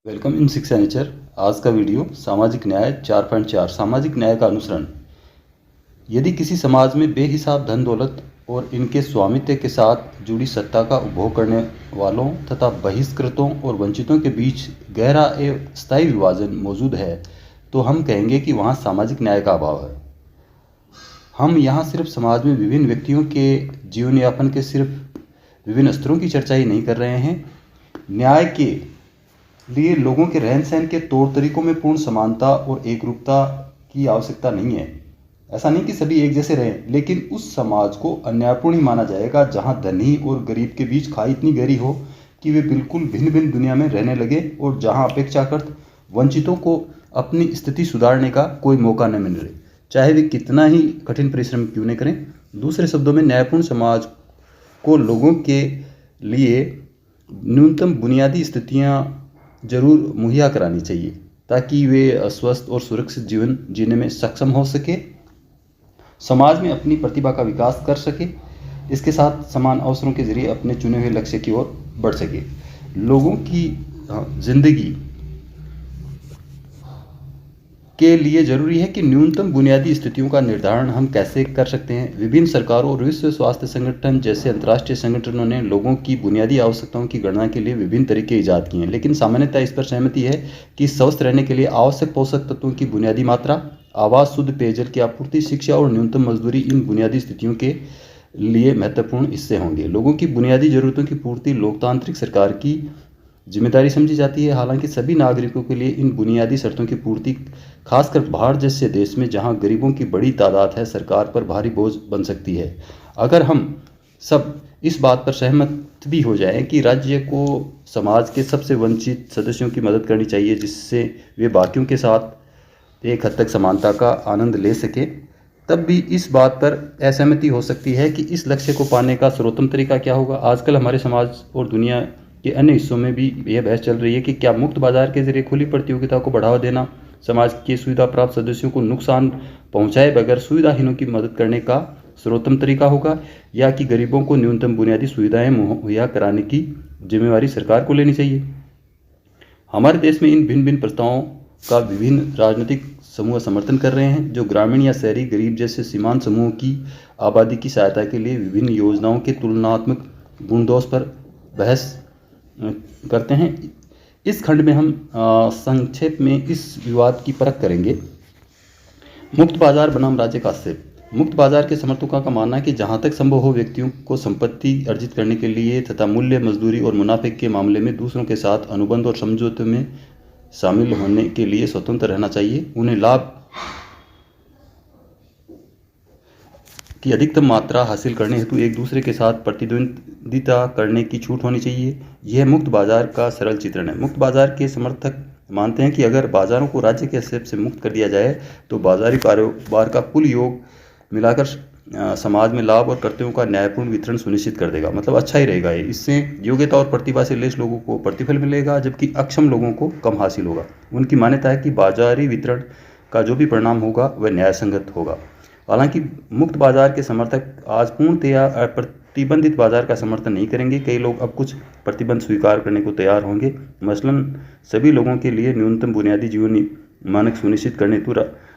Welcome in शिक्षा nature. आज का वीडियो सामाजिक न्याय 4.4 सामाजिक न्याय का अनुसरण। यदि किसी समाज में बेहिसाब धन दौलत और इनके स्वामित्व के साथ जुड़ी सत्ता का उपभोग करने वालों तथा बहिष्कृतों और वंचितों के बीच गहरा एवं स्थायी विभाजन मौजूद है तो हम कहेंगे कि वहाँ सामाजिक न्याय का अभाव है। हम यहाँ सिर्फ समाज में विभिन्न व्यक्तियों के जीवन यापन के सिर्फ विभिन्न स्तरों की चर्चा ही नहीं कर रहे हैं। न्याय के लिए लोगों के रहन सहन के तौर तरीकों में पूर्ण समानता और एकरूपता की आवश्यकता नहीं है। ऐसा नहीं कि सभी एक जैसे रहें, लेकिन उस समाज को अन्यायपूर्ण ही माना जाएगा जहां धनी और गरीब के बीच खाई इतनी गहरी हो कि वे बिल्कुल भिन्न भिन्न दुनिया में रहने लगे और जहां अपेक्षाकृत वंचितों को अपनी स्थिति सुधारने का कोई मौका न मिल रहे, चाहे वे कितना ही कठिन परिश्रम क्यों न करें। दूसरे शब्दों में, न्यायपूर्ण समाज को लोगों के लिए न्यूनतम बुनियादी स्थितियां जरूर मुहैया करानी चाहिए ताकि वे स्वस्थ और सुरक्षित जीवन जीने में सक्षम हो सके, समाज में अपनी प्रतिभा का विकास कर सके, इसके साथ समान अवसरों के जरिए अपने चुने हुए लक्ष्य की ओर बढ़ सके। लोगों की जिंदगी के लिए जरूरी है कि न्यूनतम बुनियादी स्थितियों का निर्धारण हम कैसे कर सकते हैं। विभिन्न सरकारों और विश्व स्वास्थ्य संगठन जैसे अंतर्राष्ट्रीय संगठनों ने लोगों की बुनियादी आवश्यकताओं की गणना के लिए विभिन्न तरीके ईजाद किए हैं, लेकिन सामान्यतः इस पर सहमति है कि स्वस्थ रहने के लिए आवश्यक पोषक तत्वों की बुनियादी मात्रा, आवास, शुद्ध पेयजल की आपूर्ति, शिक्षा और न्यूनतम मजदूरी इन बुनियादी स्थितियों के लिए महत्वपूर्ण हिस्से होंगे। लोगों की बुनियादी जरूरतों की पूर्ति लोकतांत्रिक सरकार की जिम्मेदारी समझी जाती है। हालांकि सभी नागरिकों के लिए इन बुनियादी शर्तों की पूर्ति, खासकर भारत जैसे देश में जहां गरीबों की बड़ी तादाद है, सरकार पर भारी बोझ बन सकती है। अगर हम सब इस बात पर सहमत भी हो जाएं कि राज्य को समाज के सबसे वंचित सदस्यों की मदद करनी चाहिए जिससे वे बाकियों के साथ एक हद तक समानता का आनंद ले सके, तब भी इस बात पर असहमति हो सकती है कि इस लक्ष्य को पाने का सर्वोत्तम तरीका क्या होगा। आजकल हमारे समाज और दुनिया के अन्य हिस्सों में भी यह बहस चल रही है कि क्या मुक्त बाजार के जरिए खुली प्रतियोगिता को बढ़ावा देना समाज के सुविधा प्राप्त सदस्यों को नुकसान पहुंचाए बगैर सुविधाहीनों की मदद करने का सर्वोत्तम तरीका होगा, या कि गरीबों को न्यूनतम बुनियादी सुविधाएं मुहैया कराने की जिम्मेवारी सरकार को लेनी चाहिए। हमारे देश में इन भिन्न भिन्न प्रस्तावों का विभिन्न राजनीतिक समूह समर्थन कर रहे हैं, जो ग्रामीण या शहरी, गरीब जैसे सीमांत समूहों की आबादी की सहायता के लिए विभिन्न योजनाओं के तुलनात्मक गुणदोष पर बहस करते हैं। इस खंड में हम संक्षेप में इस विवाद की परख करेंगे। मुक्त बाजार बनाम राज्य का आक्षेप। मुक्त बाजार के समर्थकों का मानना है कि जहां तक संभव हो व्यक्तियों को संपत्ति अर्जित करने के लिए तथा मूल्य, मजदूरी और मुनाफे के मामले में दूसरों के साथ अनुबंध और समझौते में शामिल होने के लिए स्वतंत्र रहना चाहिए। उन्हें लाभ की अधिकतम मात्रा हासिल करने हेतु एक दूसरे के साथ प्रतिद्वंदिता करने की छूट होनी चाहिए। यह मुक्त बाजार का सरल चित्रण है। मुक्त बाजार के समर्थक मानते हैं कि अगर बाजारों को राज्य के हस्तक्षेप से मुक्त कर दिया जाए तो बाजारी कारोबार का कुल योग मिलाकर समाज में लाभ और कर्तव्यों का न्यायपूर्ण वितरण सुनिश्चित कर देगा। मतलब अच्छा ही रहेगा ये। इससे योग्यता और प्रतिभा से लैस लोगों को प्रतिफल मिलेगा जबकि अक्षम लोगों को कम हासिल होगा। उनकी मान्यता है कि बाजारी वितरण का जो भी परिणाम होगा वह न्यायसंगत होगा। हालांकि मुक्त बाजार के समर्थक आज पूर्णतया प्रतिबंधित बाजार का समर्थन नहीं करेंगे। कई लोग अब कुछ प्रतिबंध स्वीकार करने को तैयार होंगे। मसलन सभी लोगों के लिए न्यूनतम बुनियादी जीवन मानक सुनिश्चित करने हेतु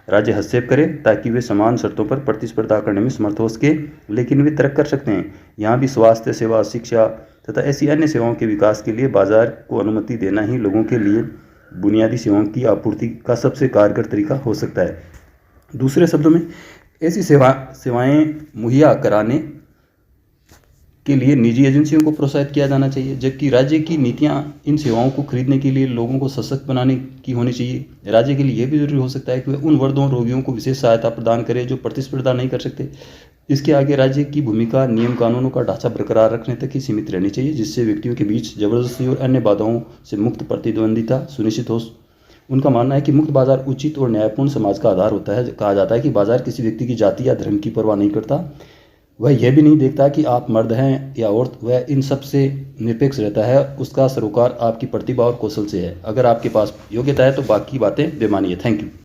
राज्य हस्तक्षेप करे ताकि वे समान शर्तों पर प्रतिस्पर्धा करने में समर्थ हो सके, लेकिन वे तरक्की कर सकते हैं। यहाँ भी स्वास्थ्य सेवा, शिक्षा तथा ऐसी अन्य सेवाओं के विकास के लिए बाजार को अनुमति देना ही लोगों के लिए बुनियादी सेवाओं की आपूर्ति का सबसे कारगर तरीका हो सकता है। दूसरे शब्दों में, ऐसी सेवाएं मुहैया कराने के लिए निजी एजेंसियों को प्रोत्साहित किया जाना चाहिए, जबकि राज्य की नीतियां इन सेवाओं को खरीदने के लिए लोगों को सशक्त बनाने की होनी चाहिए। राज्य के लिए यह भी जरूरी हो सकता है कि वह उन वर्गों रोगियों को विशेष सहायता प्रदान करे जो प्रतिस्पर्धा नहीं कर सकते। इसके आगे राज्य की भूमिका नियम कानूनों का ढांचा बरकरार रखने तक ही सीमित रहनी चाहिए, जिससे व्यक्तियों के बीच जबरदस्ती और अन्य बाधाओं से मुक्त प्रतिद्वंदिता सुनिश्चित हो। उनका मानना है कि मुक्त बाजार उचित और न्यायपूर्ण समाज का आधार होता है। कहा जाता है कि बाजार किसी व्यक्ति की जाति या धर्म की परवाह नहीं करता। वह यह भी नहीं देखता कि आप मर्द हैं या औरत, वह इन सब से निरपेक्ष रहता है। उसका सरोकार आपकी प्रतिभा और कौशल से है। अगर आपके पास योग्यता है तो बाकी बातें बेमानी है। Thank you.